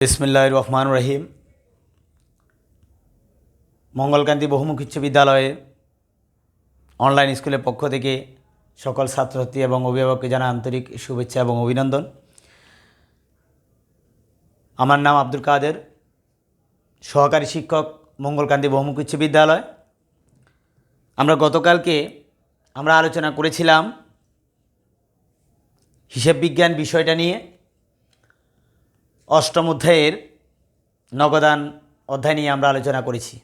বিসমিল্লাহির রহমানির রহিম। মঙ্গলকান্তি বহুমুখী উচ্চ বিদ্যালয়ে অনলাইন স্কুলের পক্ষ থেকে সকল ছাত্রছাত্রী এবং অভিভাবককে জানাই আন্তরিক শুভেচ্ছা এবং অভিনন্দন। আমার নাম আব্দুল কাদের, সহকারী শিক্ষক, মঙ্গলকান্তি বহুমুখী উচ্চ বিদ্যালয়। গতকালকে আমরা আলোচনা করেছিলাম হিসাব বিজ্ঞান বিষয়টা নিয়ে। অষ্টম অধ্যায়ের নগদান অধ্যায় নিয়ে আমরা আলোচনা করেছি।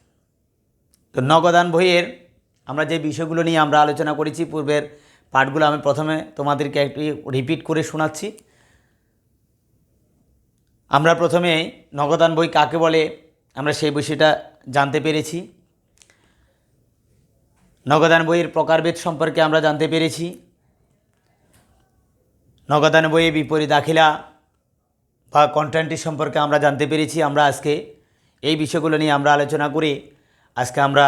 তো নগদান বইয়ের আমরা যে বিষয়গুলো নিয়ে আমরা আলোচনা করেছি, পূর্বের পাঠগুলো আমি প্রথমে তোমাদেরকে একটু রিপিট করে শোনাচ্ছি। আমরা প্রথমে নগদান বই কাকে বলে আমরা সেই বিষয়টা জানতে পেরেছি। নগদান বইয়ের প্রকারভেদ সম্পর্কে আমরা জানতে পেরেছি। নগদান বইয়ে বিপরীত দাখিলা বা কন্টেন্টটি সম্পর্কে আমরা জানতে পেরেছি। আমরা আজকে এই বিষয়গুলো নিয়ে আমরা আলোচনা করে আজকে আমরা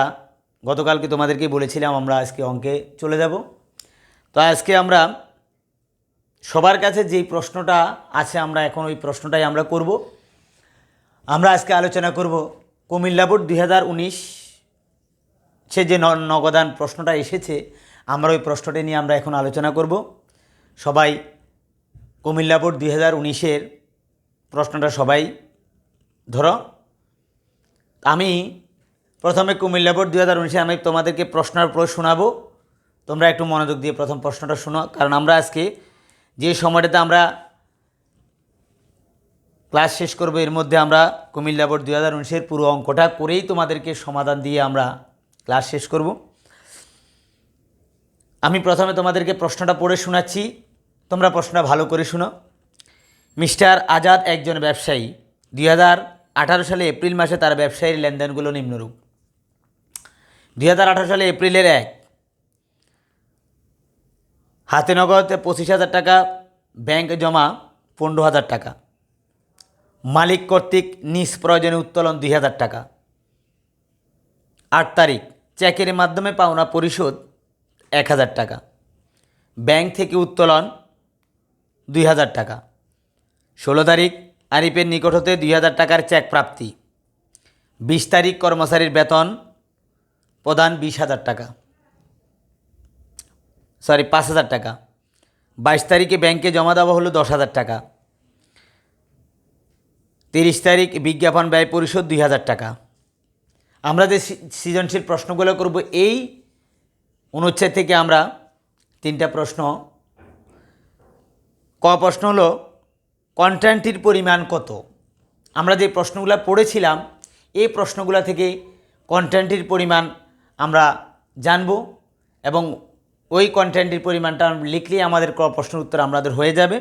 গতকালকে তোমাদেরকে বলেছিলাম আমরা আজকে অঙ্কে চলে যাব। তো আজকে আমরা সবার কাছে যেই প্রশ্নটা আছে আমরা এখন ওই প্রশ্নটাই আমরা করব। আমরা আজকে আলোচনা করব কুমিল্লা বোর্ড 2019 সে যে নগদান প্রশ্নটা এসেছে, আমরা ওই প্রশ্নটি নিয়ে আমরা এখন আলোচনা করব। সবাই কুমিল্লা বোর্ড 2019-এর প্রশ্নটা সবাই ধরো। আমি প্রথমে কুমিল্লা বোর্ড 2019 আমি তোমাদেরকে প্রশ্নের পর শোনাবো। তোমরা একটু মনোযোগ দিয়ে প্রথম প্রশ্নটা শোনো, কারণ আমরা আজকে যে সময়টাতে আমরা ক্লাস শেষ করব এর মধ্যে আমরা কুমিল্লা বোর্ড 2019-এর পুরো অঙ্কটা করেই তোমাদেরকে সমাধান দিয়ে আমরা ক্লাস শেষ করব। আমি প্রথমে তোমাদেরকে প্রশ্নটা পড়ে শোনাচ্ছি, তোমরা প্রশ্নটা ভালো করে শোনো। মিস্টার আজাদ একজন ব্যবসায়ী। 2018 সালে এপ্রিল মাসে তার ব্যবসায়ীর লেনদেনগুলো নিম্নরূপ। 2018 সালে এপ্রিলের 1 হাতে নগদ 25,000 টাকা, ব্যাংক জমা 15,000 টাকা, মালিক কর্তৃক নিজ প্রয়োজনে উত্তোলন 2,000 টাকা। 8 তারিখ চেকের মাধ্যমে পাওনা পরিশোধ 1,000 টাকা, ব্যাংক থেকে উত্তোলন 2,000 টাকা। 16 তারিখ আরিফের নিকট হতে 2,000 টাকার চেক প্রাপ্তি। 20 তারিখ কর্মচারীর বেতন প্রদান 20,000 টাকা, 5,000 টাকা। 22 তারিখে ব্যাংকে জমা দেওয়া হলো 10,000 টাকা। 30 তারিখ বিজ্ঞাপন ব্যয় পরিশোধ 2,000 টাকা। আমরা যে সৃজনশীল প্রশ্নগুলো করব এই অনুচ্ছেদ থেকে আমরা 3টা প্রশ্ন। ক প্রশ্ন হলো কন্টেন্টটির পরিমাণ কত। আমরা যে প্রশ্নগুলো পড়েছিলাম এই প্রশ্নগুলো থেকে কন্টেন্টটির পরিমাণ আমরা জানব এবং ওই কন্টেন্টের পরিমাণটা লিখলেই আমাদের ক প্রশ্নের উত্তর আমাদের হয়ে যাবে।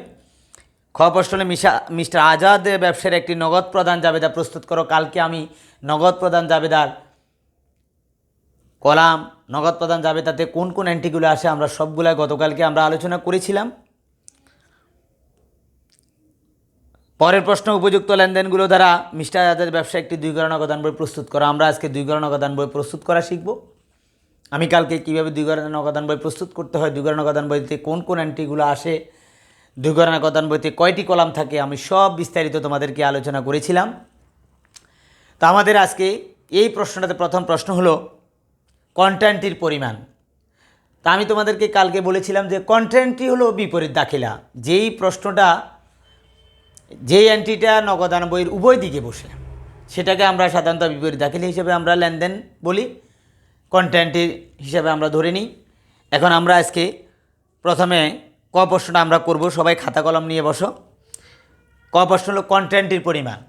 খ প্রশ্ন হলে মিস্টার আজাদ ব্যবসার একটি নগদ প্রদান জাবেদা প্রস্তুত করো। কালকে আমি নগদ প্রদান জাবেদার কলাম, নগদ প্রদান জাবেদাতে কোন কোন এন্ট্রিগুলো আসে আমরা সবগুলো গতকালকে আমরা আলোচনা করেছিলাম। পরের প্রশ্ন উপযুক্ত লেনদেনগুলো দ্বারা মিস্টার আজাদের ব্যবসা একটি 2 ঘর নগদান বই প্রস্তুত করা। আমরা আজকে 2 ঘর নগদান বই প্রস্তুত করা শিখব। আমি কালকে কীভাবে 2 ঘর নগদান বই প্রস্তুত করতে হয়, 2 ঘর নগদান বইতে কোন কোন এন্ট্রিগুলো আসে, 2 ঘর নগদান বইতে কয়টি কলাম থাকে, আমি সব বিস্তারিত তোমাদেরকে আলোচনা করেছিলাম। তো আমাদের আজকে এই প্রশ্নটাতে প্রথম প্রশ্ন হলো কন্টেন্টটির পরিমাণ। তা আমি তোমাদেরকে কালকে বলেছিলাম যে কন্টেন্টটি হলো বিপরীত দাখিলা। যেই প্রশ্নটা যেই এন্ট্রিটা নগদান বইয়ের উভয় দিকে বসে সেটাকে আমরা সাধারণত বিপরীত দাখিলা হিসেবে আমরা লেনদেন বলি, কন্টেন্টের হিসাবে আমরা ধরে নিই। এখন আমরা আজকে প্রথমে ক প্রশ্নটা আমরা করব। সবাই খাতা কলম নিয়ে বসো। ক প্রশ্ন হলো কন্টেন্টের পরিমাণ।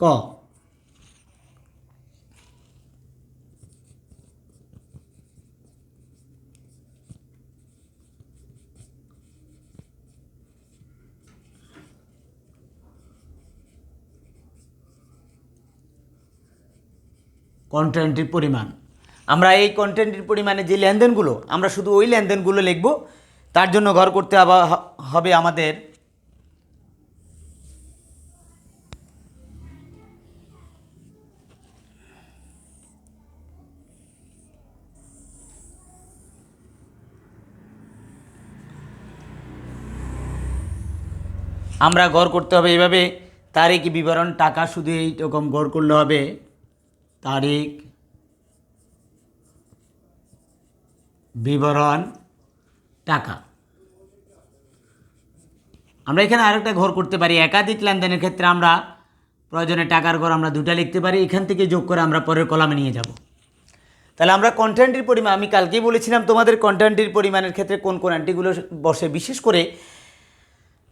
ক কন্টেন্টের পরিমাণ। আমরা এই কন্টেন্টের পরিমাণে যে লেনদেনগুলো আমরা শুধু ওই লেনদেনগুলো লিখব। তার জন্য ঘর করতে হবে আমাদের আমরা গড় করতে হবে এইভাবে, তারিখ বিবরণ টাকা, শুধু এইরকম গড় করলে হবে তারিখ বিবরণ টাকা। আমরা এখানে আরেকটা ঘর করতে পারি, একাধিক লেনদেনের ক্ষেত্রে আমরা প্রয়োজনে টাকার ঘর আমরা দুটা লিখতে পারি, এখান থেকে যোগ করে আমরা পরের কলামে নিয়ে যাব। তাহলে আমরা কন্টেন্টের পরিমাণ, আমি কালকেই বলেছিলাম তোমাদের কন্টেন্টের পরিমাণের ক্ষেত্রে কোন কোন এন্ট্রিগুলো বসে, বিশেষ করে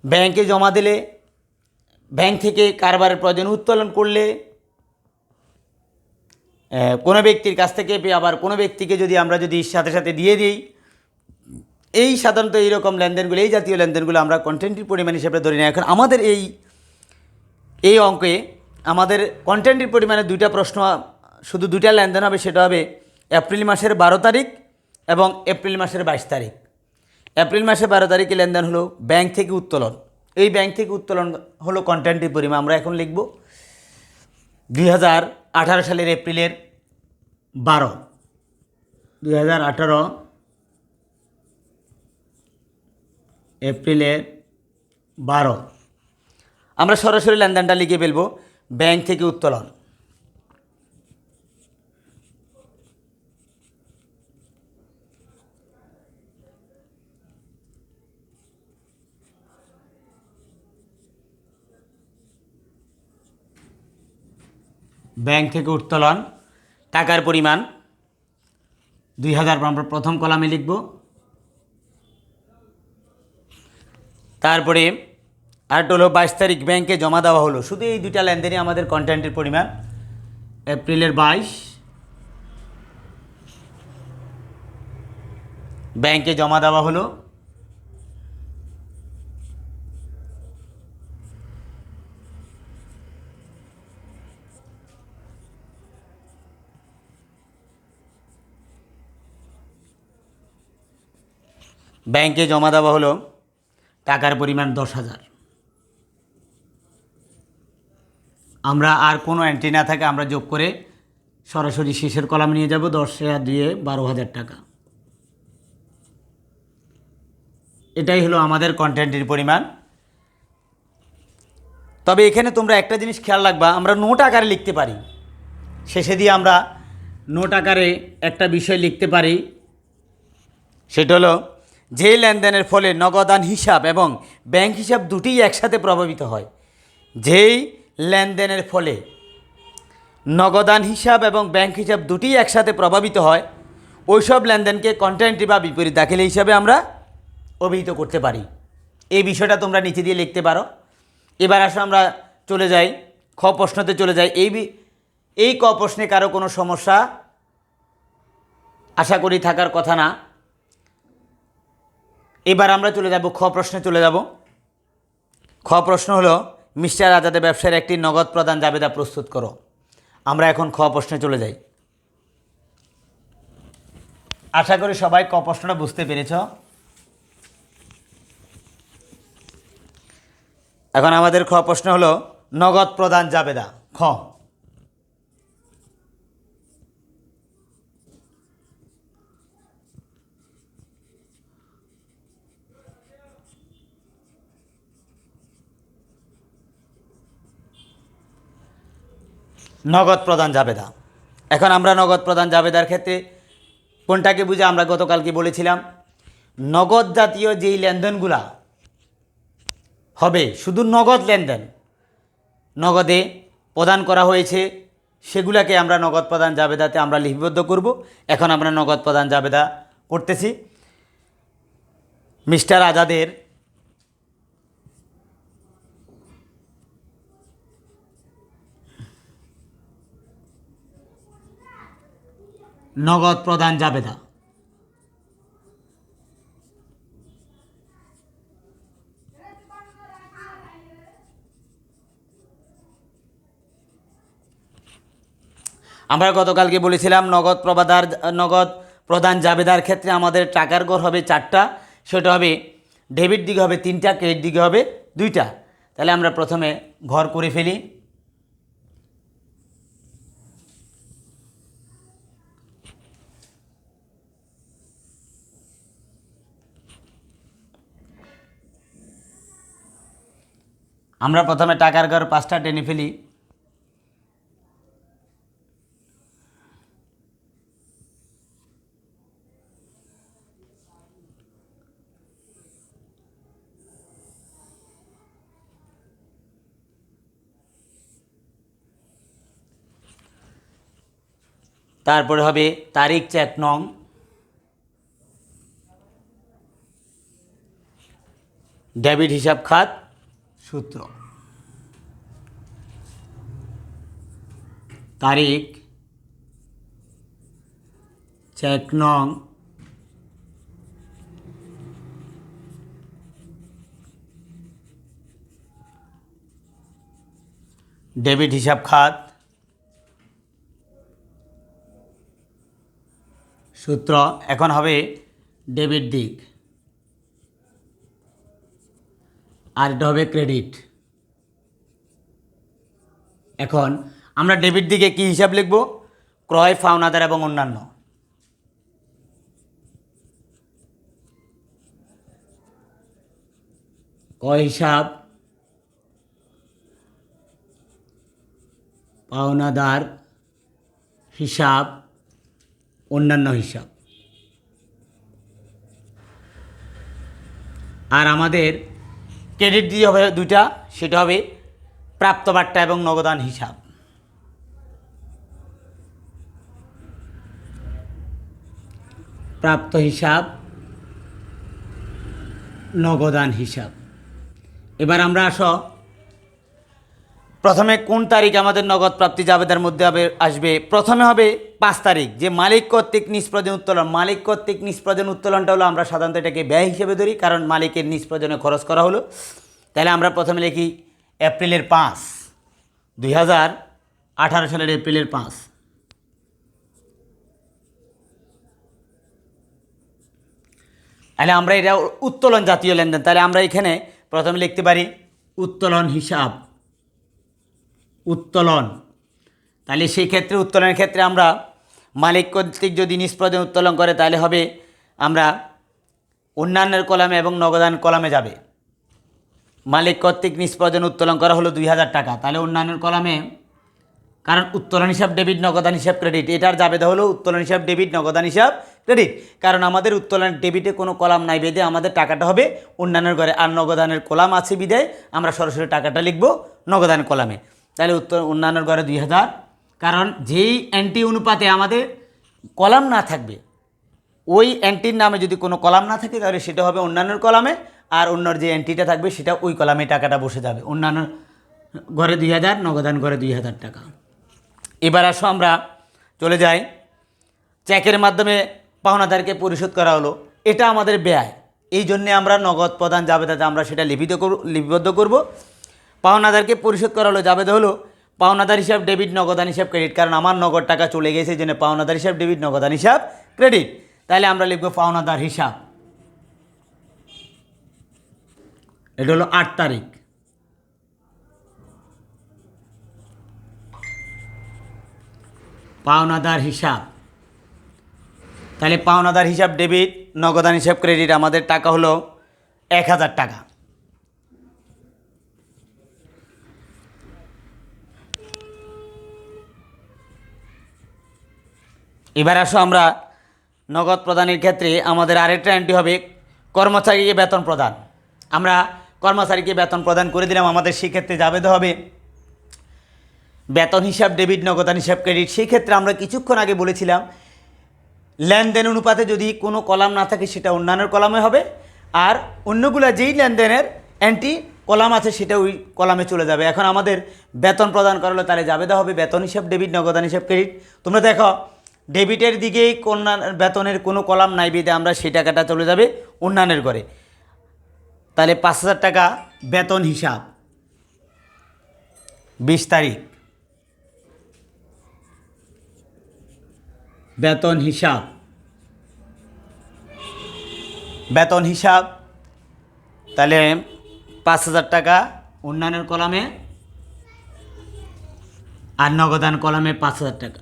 ব্যাংকে জমা দিলে, ব্যাংক থেকে কারবারের প্রয়োজন উত্তোলন করলে, কোনো ব্যক্তির কাছ থেকে আবার কোনো ব্যক্তিকে যদি আমরা যদি সাথে সাথে দিয়ে দিই, এই সাধারণত এইরকম লেনদেনগুলো, এই জাতীয় লেনদেনগুলো আমরা কন্টেন্টের পরিমাণ হিসেবে ধরে নিই। এখন আমাদের এই অঙ্কে আমাদের কন্টেন্টের পরিমাণে দুইটা প্রশ্ন, শুধু দুইটা লেনদেন হবে, সেটা হবে এপ্রিল মাসের 12 তারিখ এবং এপ্রিল মাসের 22 তারিখ। এপ্রিল মাসের 12 তারিখে লেনদেন হলো ব্যাংক থেকে উত্তোলন, এই ব্যাংক থেকে উত্তোলন হলো কন্টেন্টের পরিমাণ। আমরা এখন লিখব 2018 সালের এপ্রিলের 12, 2018 এপ্রিলের 12 আমরা সরাসরি লেনদেনটা লিখে ফেলব, ব্যাংক থেকে উত্তোলন। ব্যাংক থেকে উত্তোলন, টাকার পরিমাণ 2000 আমরা প্রথম কলামে লিখব। তারপরে আরেকটা হলো 22 তারিখ ব্যাংকে জমা দেওয়া হলো, শুধু এই দুইটা লেনদেনই আমাদের কন্টেন্টের পরিমাণ। এপ্রিলের 22 ব্যাংকে জমা দেওয়া হলো, ব্যাংকে জমা দেওয়া হলো টাকার পরিমাণ 10,000। আমরা আর কোনো এন্ট্রি না থাকে আমরা যোগ করে সরাসরি শেষের কলামে নিয়ে যাব, 10,000 দিয়ে 12,000 টাকা। এটাই হলো আমাদের কন্টেন্টের পরিমাণ। তবে এখানে তোমরা একটা জিনিস খেয়াল রাখবা, আমরা নোট আকারে লিখতে পারি, শেষে দিয়ে আমরা নোট আকারে একটা বিষয় লিখতে পারি, সেটা হলো যেই লেনদেনের ফলে নগদান হিসাব এবং ব্যাংক হিসাব দুটিই একসাথে প্রভাবিত হয়। যেই লেনদেনের ফলে নগদান হিসাব এবং ব্যাংক হিসাব দুটিই একসাথে প্রভাবিত হয়, ওইসব লেনদেনকে কন্টেন্ট্রি বা বিপরীত দাখিল হিসাবে আমরা অভিহিত করতে পারি। এই বিষয়টা তোমরা নিচে দিয়ে লিখতে পারো। এবার আসো আমরা চলে যাই খ প্রশ্নতে চলে যাই। এই ক প্রশ্নে কারো কোনো সমস্যা আশা করি থাকার কথা না। এবার আমরা চলে যাব খ প্রশ্নে চলে যাব। খ প্রশ্ন হলো মিস্টার আজাদের ব্যবসায়ের একটি নগদ প্রদান জাবেদা প্রস্তুত করো। আমরা এখন খ প্রশ্নে চলে যাই। আশা করি সবাই ক প্রশ্নটা বুঝতে পেরেছ। এখন আমাদের খ প্রশ্ন হলো নগদ প্রদান জাবেদা। খ, নগদ প্রদান জাবেদা। এখন আমরা নগদ প্রদান জাবেদার ক্ষেত্রে কোনটাকে বুঝে, আমরা গতকালকে বলেছিলাম নগদ জাতীয় যেই লেনদেনগুলা হবে, শুধু নগদ লেনদেন নগদে প্রদান করা হয়েছে, সেগুলাকে আমরা নগদ প্রদান জাবেদাতে আমরা লিপিবদ্ধ করব। এখন আমরা নগদ প্রদান জাবেদা করতেছি। মিস্টার আজাদের নগদ প্রদান জাবেদা। আমরা গতকালকে বলেছিলাম নগদ প্রদান জাবেদার ক্ষেত্রে আমাদের টাকার গড় হবে 4টা, সেটা হবে ডেবিট দিকে হবে 3টা, ক্রেডিট দিকে হবে 2টা। তাহলে আমরা প্রথমে ঘর করে ফেলি। আমরা প্রথমে টাকার ঘর 5টা টেনে ফেলি। তারপরে হবে তারিখ চেক নং, ডেবিট হিসাব খাত সূত্র, তারিখ চেক নং ডেবিট হিসাব খাত সূত্র। এখন হবে ডেবিট দিক, আর এটা হবে ক্রেডিট। এখন আমরা ডেবিট দিকে কি হিসাব লিখব? ক্রয়, পাওনাদার এবং অন্যান্য। ক্রয় হিসাব, পাওনাদার হিসাব, অন্যান্য হিসাব। আর আমাদের ক্রেডিট দিয়ে হবে দুইটা, সেটা হবে প্রাপ্তবার্তা এবং নগদান হিসাব। প্রাপ্ত হিসাব, নগদান হিসাব। এবার আমরা আসো, প্রথমে কোন তারিখ আমাদের নগদ প্রাপ্তি জাবেদার মধ্যে আসবে? প্রথমে হবে 5 তারিখ, যে মালিক কর্তৃক নিষ্প্রয়োজন উত্তোলন। মালিক কর্তৃক নিষ্প্রয়োজন উত্তোলনটা হলো, আমরা সাধারণত এটাকে ব্যয় হিসেবে ধরি, কারণ মালিকের নিষ্প্রয়োজনে খরচ করা হলো। তাহলে আমরা প্রথমে লিখি এপ্রিলের 5, 2018 সালের এপ্রিলের 5। তাহলে আমরা এটা উত্তোলন জাতীয় লেনদেন, তাহলে আমরা এখানে প্রথমে লিখতে পারি উত্তোলন হিসাব, উত্তোলন। তাহলে সেই ক্ষেত্রে উত্তোলনের ক্ষেত্রে আমরা মালিক কর্তৃক যদি নিষ্প্রয়োজন উত্তোলন করে, তাহলে হবে আমরা অন্যান্যের কলামে এবং নগদান কলামে যাবে। মালিক কর্তৃক নিষ্প্রয়োজন উত্তোলন করা হলো 2000 টাকা, তাহলে অন্যান্যের কলামে, কারণ উত্তোলন হিসাব ডেবিট, নগদান হিসাব ক্রেডিট, এটার জাবেদা হলো উত্তোলন হিসাব ডেবিট, নগদান হিসাব ক্রেডিট। কারণ আমাদের উত্তোলন ডেবিটে কোনো কলাম নাই বেঁধে আমাদের টাকাটা হবে অন্যান্যের ঘরে, আর নগদানের কলাম আছে বিদায় আমরা সরাসরি টাকাটা লিখব নগদান কলামে। তাহলে অন্যান্যর ঘরে 2000, কারণ যেই এন্ট্রি অনুপাতে আমাদের কলাম না থাকবে, ওই এন্ট্রির নামে যদি কোনো কলাম না থাকে, তাহলে সেটা হবে অন্যান্যর কলামে, আর অন্যর যে এন্ট্রিটা থাকবে সেটা ওই কলামে টাকাটা বসে যাবে। অন্যান্য ঘরে 2000, নগদান ঘরে 2000 টাকা। এবার আসো আমরা চলে যাই, চেকের মাধ্যমে পাওনাদারকে পরিশোধ করা হলো, এটা আমাদের ব্যয়। এই জন্যে আমরা নগদ প্রদান জাবেদাতে আমরা সেটা লিপিবদ্ধ করব। পাওনাদারকে পরিশোধ করা হলো, জাবেদা হলো পাওনাদার হিসাব ডেবিট, নগদান হিসাব ক্রেডিট। কারণ আমার নগদ টাকা চলে গেছে, এই জন্য পাওনাদার হিসাব ডেবিট, নগদান হিসাব ক্রেডিট। তাহলে আমরা লিখব পাওনাদার হিসাব, এটা হলো 8 তারিখ। পাওনাদার হিসাব, তাহলে পাওনাদার হিসাব ডেবিট, নগদান হিসাব ক্রেডিট, আমাদের টাকা হলো 1000 টাকা। এবার আসো আমরা নগদ প্রদানের ক্ষেত্রে আমাদের আরেকটা এন্ট্রি হবে কর্মচারীকে বেতন প্রদান। আমরা কর্মচারীকে বেতন প্রদান করে দিলাম, আমাদের সেক্ষেত্রে জাবেদা হবে বেতন হিসাব ডেবিট, নগদান হিসাব ক্রেডিট। সেই ক্ষেত্রে আমরা কিছুক্ষণ আগে বলেছিলাম লেনদেন অনুপাতে যদি কোনো কলাম না থাকে সেটা অন্যান্য কলামে হবে, আর অন্যগুলো যেই লেনদেনের এন্ট্রি কলাম আছে সেটা ওই কলামে চলে যাবে। এখন আমাদের বেতন প্রদান করা হলো, তাহলে জাবেদা হবে বেতন হিসাব ডেবিট, নগদান হিসাব ক্রেডিট। তোমরা দেখো ডেবিটের দিকেই বেতনের কোনো কলাম নাই বেঁধে আমরা সেই টাকাটা চলে যাবে অন্যান্যের ঘরে। তাহলে 5000 টাকা বেতন হিসাব 20 তারিখ, বেতন হিসাব, বেতন হিসাব, তাহলে 5000 টাকা অন্যান্যের কলামে, আর নগদান কলামে 5000 টাকা।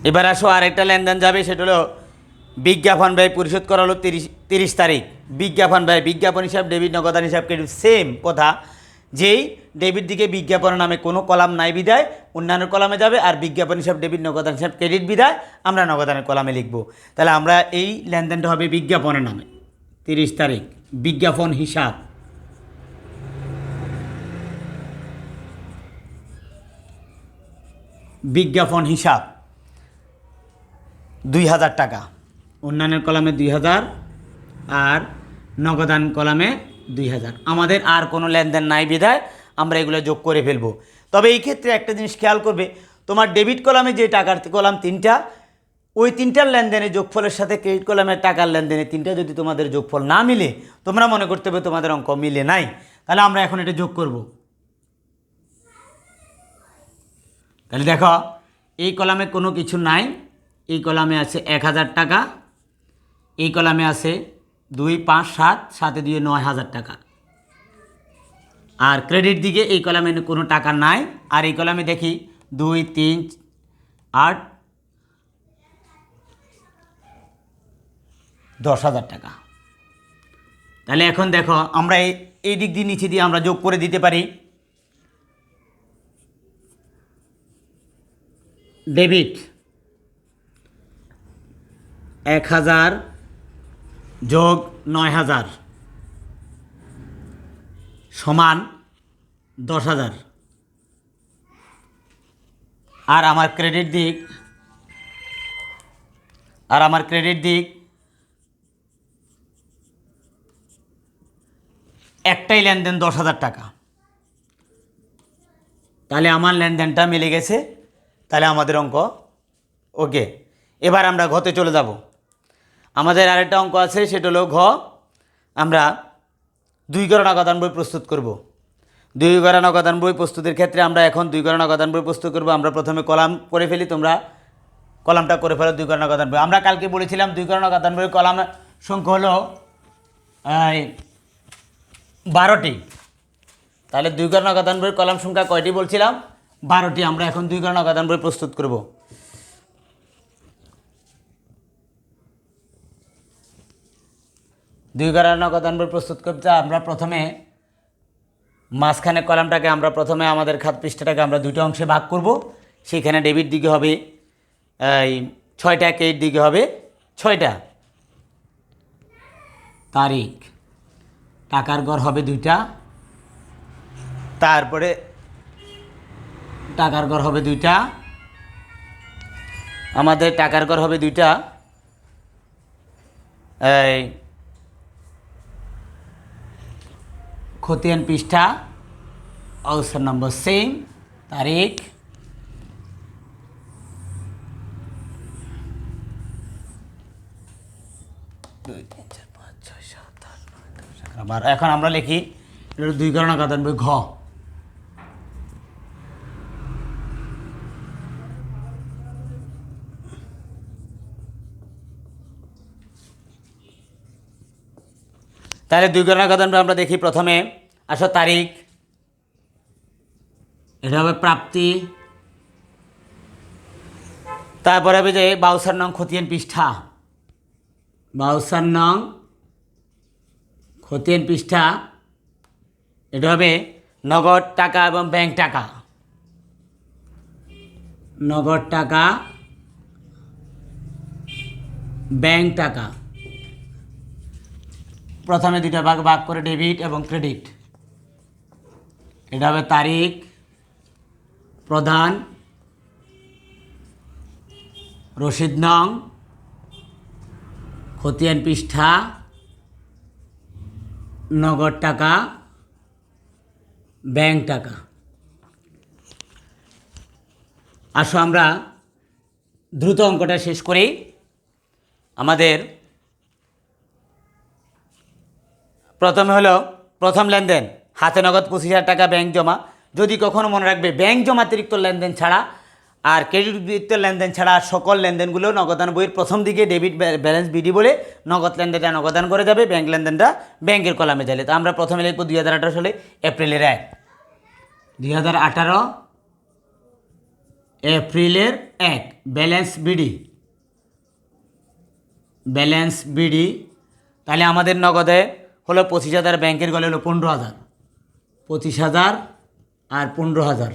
এবার আসো আরেকটা লেনদেন যাবে, সেটা হলো বিজ্ঞাপন ব্যয় পরিশোধ করা হলো 30 তারিখ। বিজ্ঞাপন ব্যয়, বিজ্ঞাপন হিসাব ডেবিট, নগদান হিসাব ক্রেডিট, সেম কথা। যেই ডেবিট দিকে বিজ্ঞাপন নামে কোনো কলাম নাই বিদায় অন্যান্য কলামে যাবে, আর বিজ্ঞাপন হিসাব ডেবিট, নগদান হিসাব ক্রেডিট বিদায় আমরা নগদানের কলামে লিখব। তাহলে আমরা এই লেনদেনটা হবে বিজ্ঞাপনের নামে। 30 তারিখ বিজ্ঞাপন হিসাব, বিজ্ঞাপন হিসাব 2000 টাকা, অন্যান্য কলামে 2000 আর নগদান কলামে 2000। আমাদের আর কোনো লেনদেন নাই বিধায় আমরা এগুলো যোগ করে ফেলবো। তবে এই ক্ষেত্রে একটা জিনিস খেয়াল করবে, তোমার ডেবিট কলামে যে টাকার কলাম 3টা, ওই 3টার লেনদেনে যোগফলের সাথে ক্রেডিট কলামের টাকার লেনদেনে 3টা যদি তোমাদের যোগফল না মিলে, তোমরা মনে করতে হবে তোমাদের অঙ্ক মিলে নাই। তাহলে আমরা এখন এটা যোগ করব। তাহলে দেখো এই কলামে কোনো কিছু নাই, এই কলামে আছে 1000 টাকা, এই কলামে আছে 2, 5, 7, 7 দিয়ে 9000 টাকা। আর ক্রেডিট দিকে এই কলামে কোনো টাকা নাই, আর এই কলামে দেখি 2, 3, 8, 10,000 টাকা। তাহলে এখন দেখো আমরা এই দিক দিয়ে নিচে দিয়ে আমরা যোগ করে দিতে পারি। ডেবিট 1000 যোগ 9000 সমান 10,000। আর আমার ক্রেডিট দিক একটাই লেনদেন 10,000 টাকা। তাহলে আমার লেনদেনটা মিলে গেছে, তাহলে আমাদের অঙ্ক ওকে। এবার আমরা ঘতে চলে যাব। আমাদের আরেকটা অঙ্ক আছে, সেটা হলো ঘ। আমরা 2 ঘর নগদান বই প্রস্তুত করব। 2 ঘর নগদান বই প্রস্তুতের ক্ষেত্রে আমরা এখন 2 ঘর নগদান বই প্রস্তুত করব। আমরা প্রথমে কলাম করে ফেলি, তোমরা কলামটা করে ফেলো। 2 ঘর নগদান বই আমরা কালকে বলেছিলাম 2 ঘর নগদান বই কলাম সংখ্যা হলো 12টি। তাহলে 2 ঘর নগদান বই কলাম সংখ্যা কয়টি বলছিলাম? 12টি। আমরা এখন 2 ঘর নগদান বই প্রস্তুত করব। 2 ঘর নগদান বই প্রস্তুত করতে আমরা প্রথমে মাঝখানে কলামটাকে আমরা প্রথমে আমাদের খাত পৃষ্ঠাটাকে আমরা 2টা অংশে ভাগ করব। সেখানে ডেবিট দিকে হবে 6টা, ক্রেডিট দিকে হবে 6টা। তারিখ, টাকার ঘর হবে 2টা, তারপরে টাকার ঘর হবে 2টা, আমাদের টাকার ঘর হবে 2টা। খতিয়ান পৃষ্ঠা, অবস্থান নম্বর সেম, তারিখ, এখন আমরা লিখি 2 ঘর নগদান বই ঘ। তাহলে 2 ঘর নগদান বই আমরা দেখি প্রথমে। আসো তারিখ, এটা হবে প্রাপ্তি, তারপরে হবে যে 52 নং খতিয়ান পৃষ্ঠা, 52 নং খতিয়ান পৃষ্ঠা। এটা হবে নগদ টাকা এবং ব্যাংক টাকা, নগদ টাকা, ব্যাংক টাকা। প্রথমে 2টা ভাগ করে ডেবিট এবং ক্রেডিট। এটা হবে তারিখ, প্রধান, রসিদ নং, খতিয়ান পৃষ্ঠা, নগদ টাকা, ব্যাংক টাকা। আসো আমরা দ্রুত অঙ্কটা শেষ করি। আমাদের প্রথমে হলো প্রথম লেনদেন, হাতে নগদ 25,000 টাকা ব্যাংক জমা। যদি কখনো মনে রাখবে ব্যাংক জমাতিরিক্ত লেনদেন ছাড়া আর ক্রেডিট ব্যতিরিক্ত লেনদেন ছাড়া সকল লেনদেনগুলো নগদান বইয়ের প্রথম দিকে ডেবিট ব্যালেন্স বিডি বলে নগদ লেনদেনটা নগদান করে যাবে, ব্যাংক লেনদেনটা ব্যাংকের কলামে যাবে। তো আমরা প্রথমে লিখব 2018 সালে এপ্রিলের 1, 2018 এপ্রিলের 1 ব্যালেন্স বিডি, ব্যালেন্স বিডি তাহলে আমাদের নগদে হলো 25,000, ব্যাংকের গলে হলো 15,000, 25,000 আর 15,000।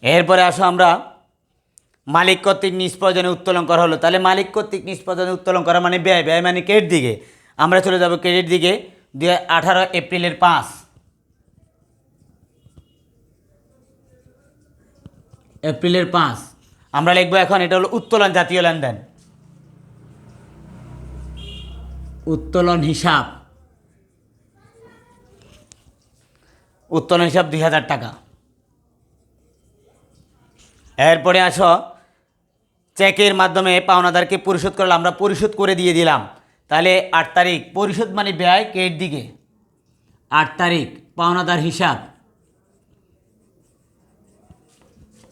এরপরে আসো আমরা মালিক কর্তৃক নিষ্প্রয়োজনে উত্তোলন করা হলো। তাহলে মালিক কর্তৃক নিষ্প্রয়োজনে উত্তোলন করা মানে ব্যয়, ব্যয় মানে ক্রেডিট দিকে। আমরা চলে যাব ক্রেডিট দিকে। 18 এপ্রিলের 5, এপ্রিলের 5 আমরা লিখবো। এখন এটা হলো উত্তোলন জাতীয় লেনদেন, উত্তোলন হিসাব, উত্তোলন হিসাব 2,000 টাকা। এরপরে আসো চেকের মাধ্যমে পাওনাদারকে পরিশোধ করলে আমরা পরিশোধ করে দিয়ে দিলাম। তাহলে 8 তারিখ পরিশোধ মানে ব্যয় ক্রেডিট দিকে, 8 তারিখ পাওনাদার হিসাব।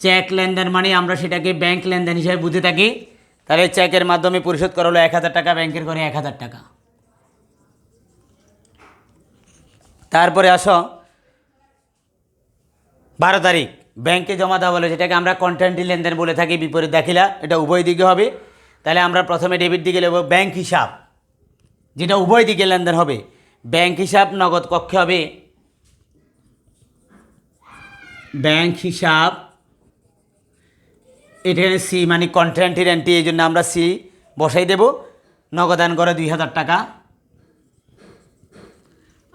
চেক লেনদেন মানে আমরা সেটাকে ব্যাংক লেনদেন হিসেবে বুঝে থাকি। তাহলে চেকের মাধ্যমে পরিশোধ করা হলো 1,000 টাকা, ব্যাংকের করে 1,000 টাকা। তারপরে আসো 12 তারিখ ব্যাংকে জমা দেওয়া বলে, যেটাকে আমরা কন্ট্রাক্টি লেনদেন বলে থাকি, বিপরীত দাখিলা, এটা উভয় দিকে হবে। তাহলে আমরা প্রথমে ডেবিট দিকে নেব ব্যাংক হিসাব, যেটা উভয় দিকে লেনদেন হবে। ব্যাংক হিসাব নগদ কক্ষে হবে ব্যাংক হিসাব। এখানে সি মানে কন্ট্রাক্টি এন্ট্রি, এই জন্য আমরা সি বসাই দেব। নগদান করে 2,000 টাকা।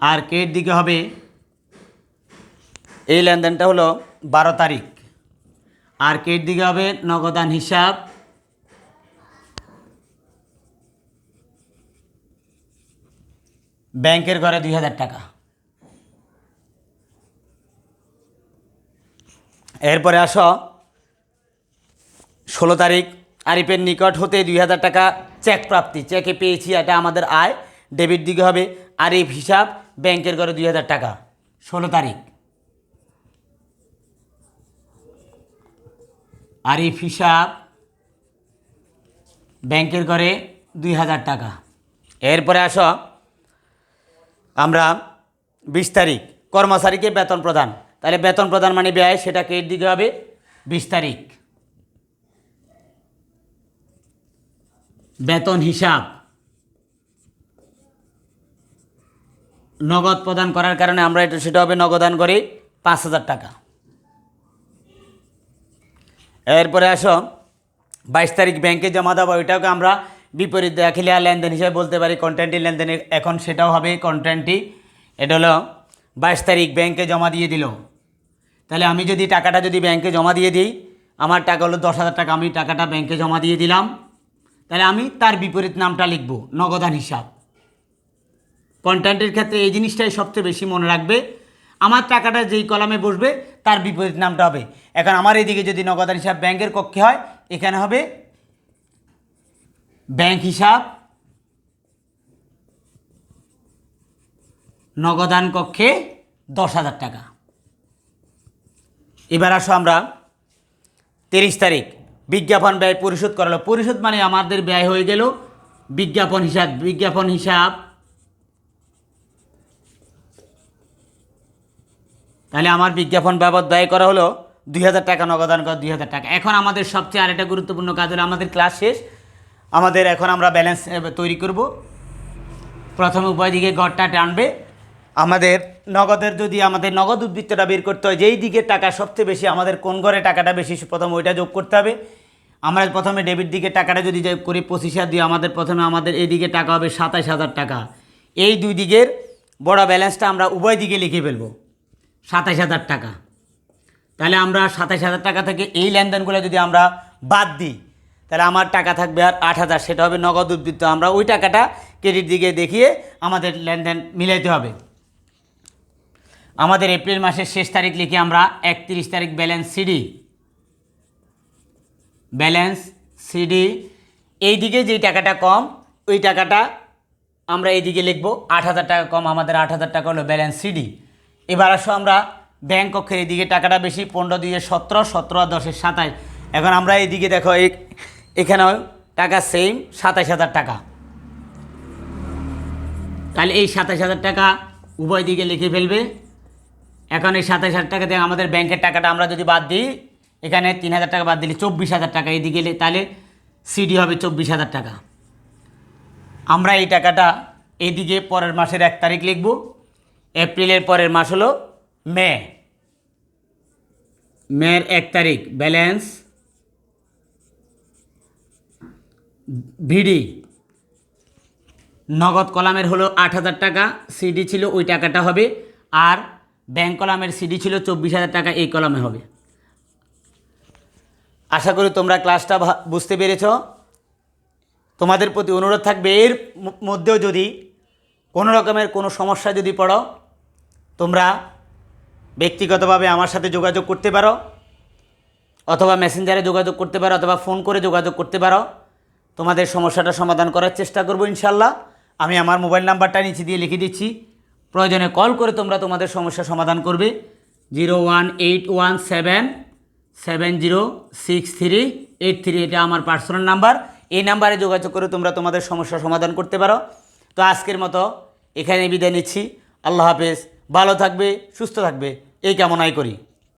আর ক্রেডিট দিকে হবে, এই লেনদেনটা হলো 12 তারিখ। আর ক্রেডিট দিকে হবে নগদান হিসাব, ব্যাংকের ঘরে 2,000 টাকা। এরপরে আসো 16 তারিখ আরিফের নিকট হতে 2,000 টাকা চেক প্রাপ্তি, চেকে পেয়েছি, এটা আমাদের আয়। ডেবিট দিকে হবে আরিফ হিসাব, ব্যাংকের ঘরে 2,000 টাকা। 16 তারিখ আরিফ হিসাব, ব্যাংকের ঘরে 2,000 টাকা। এরপরে আসো আমরা 20 তারিখ কর্মচারীকে বেতন প্রদান। তাহলে বেতন প্রদান মানে ব্যয়, সেটা ক্রেডিট দিকে হবে 20 তারিখ। বেতন হিসাব নগদ প্রদান করার কারণে আমরা এটা সেটা হবে নগদান করে 5,000 টাকা। এরপরে আসো 22 তারিখ ব্যাংকে জমা দেওয়া, ওইটাকে আমরা বিপরীত দাখিলা লেনদেন হিসেবে বলতে পারি, কন্ট্রাক্টি লেনদেন। এখন সেটাও হবে কন্ট্রাক্টি। এটা হলো 22 তারিখ ব্যাংকে জমা দিয়ে দিল। তাহলে আমি যদি টাকাটা যদি ব্যাংকে জমা দিয়ে দিই, আমার টাকা হলো 10,000 টাকা, আমি টাকাটা ব্যাংকে জমা দিয়ে দিলাম। তাহলে আমি তার বিপরীত নামটা লিখব নগদান হিসাব। কন্ট্রাক্টের ক্ষেত্রে এই জিনিসটাই সবচেয়ে বেশি মনে রাখবে, আমার টাকাটা যেই কলামে বসবে তার বিপরীত নামটা হবে। এখন আমার এইদিকে যদি নগদান হিসাব ব্যাংকের কক্ষে হয়, এখানে হবে ব্যাংক হিসাব নগদান কক্ষে 10,000 টাকা। এবার আসো আমরা 30 তারিখ বিজ্ঞাপন ব্যয় পরিশোধ করালো। পরিশোধ মানে আমাদের ব্যয় হয়ে গেল বিজ্ঞাপন হিসাব, বিজ্ঞাপন হিসাব। তাহলে আমার বিজ্ঞাপন বাবদ ব্যয় করা হলো 2,000 টাকা, নগদান করা 2,000 টাকা। এখন আমাদের সবচেয়ে আরেকটা গুরুত্বপূর্ণ কাজ হলো, আমাদের ক্লাস শেষ, আমাদের এখন আমরা ব্যালেন্স তৈরি করব। প্রথমে উভয় দিকে ঘরটা টানবে। আমাদের নগদের যদি আমাদের নগদ উদ্বৃত্তটা বের করতে হয়, যেই দিকে টাকা সবচেয়ে বেশি, আমাদের কোন ঘরে টাকাটা বেশি, প্রথমে ওইটা যোগ করতে হবে। আমরা প্রথমে ডেবিট দিকে টাকাটা যদি করি 25,000 দিয়ে, আমাদের প্রথমে আমাদের এই দিকে টাকা হবে 27,000 টাকা। এই দুই দিকের বড় ব্যালেন্সটা আমরা উভয় দিকে লিখে ফেলব 27,000 টাকা। তাহলে আমরা 27,000 টাকা থেকে এই লেনদেনগুলো যদি আমরা বাদ দিই, তাহলে আমার টাকা থাকবে আর 8,000, সেটা হবে নগদ উদ্বৃত্ত। আমরা ওই টাকাটা ক্রেডিট দিকে দেখিয়ে আমাদের লেনদেন মিলাইতে হবে। আমাদের এপ্রিল মাসের শেষ তারিখ লিখে আমরা 31 তারিখ ব্যালেন্স সিডি, ব্যালেন্স সিডি। এই দিকে যেই টাকাটা কম, ওই টাকাটা আমরা এইদিকে লিখব 8,000 টাকা কম, আমাদের 8,000 টাকা হলো ব্যালেন্স সিডি। এবার আসো আমরা ব্যাংক কক্ষের এইদিকে টাকাটা বেশি, 15 দিয়ে 17, 17 আর 10 27। এখন আমরা এইদিকে দেখো এখানেও টাকা সেম 27,000 টাকা। তাহলে এই 27,000 টাকা উভয় দিকে লিখে ফেলবে। এখন এই 27,000 টাকা দিয়ে আমাদের ব্যাংকের টাকাটা আমরা যদি বাদ দিই, এখানে 3,000 টাকা বাদ দিলে 24,000 টাকা এইদিকে, তাহলে সিডি হবে 24,000 টাকা। আমরা এই টাকাটা এইদিকে পরের মাসের 1 তারিখ লিখব। এপ্রিলের পরের মাস হলো মে। মের 1 তারিখ ব্যালেন্স ভিডি। নগদ কলামের হলো 8,000 টাকা, সিডি ছিল ওই টাকাটা হবে। আর ব্যাংক কলামের সিডি ছিল 24,000 টাকা, এই কলামে হবে। আশা করি তোমরা ক্লাসটা বুঝতে পেরেছ। তোমাদের প্রতি অনুরোধ থাকবে, এর মধ্যেও যদি কোনো রকমের কোনো সমস্যা যদি পড়ো, তোমরা ব্যক্তিগতভাবে আমার সাথে যোগাযোগ করতে পারো, অথবা মেসেঞ্জারে যোগাযোগ করতে পারো, অথবা ফোন করে যোগাযোগ করতে পারো। তোমাদের সমস্যাটা সমাধান করার চেষ্টা করব ইনশাল্লাহ। আমি আমার মোবাইল নাম্বারটা নিচে দিয়ে লিখে দিচ্ছি, প্রয়োজনে কল করে তোমরা তোমাদের সমস্যা সমাধান করবে। 01817706383, এটা আমার পার্সোনাল নাম্বার। এই নাম্বারে যোগাযোগ করে তোমরা তোমাদের সমস্যা সমাধান করতে পারো। তো আজকের মতো এখানে বিদায় নিচ্ছি। আল্লাহ হাফেজ। ভালো থাকবে, সুস্থ থাকবে, এই কামনাই করি।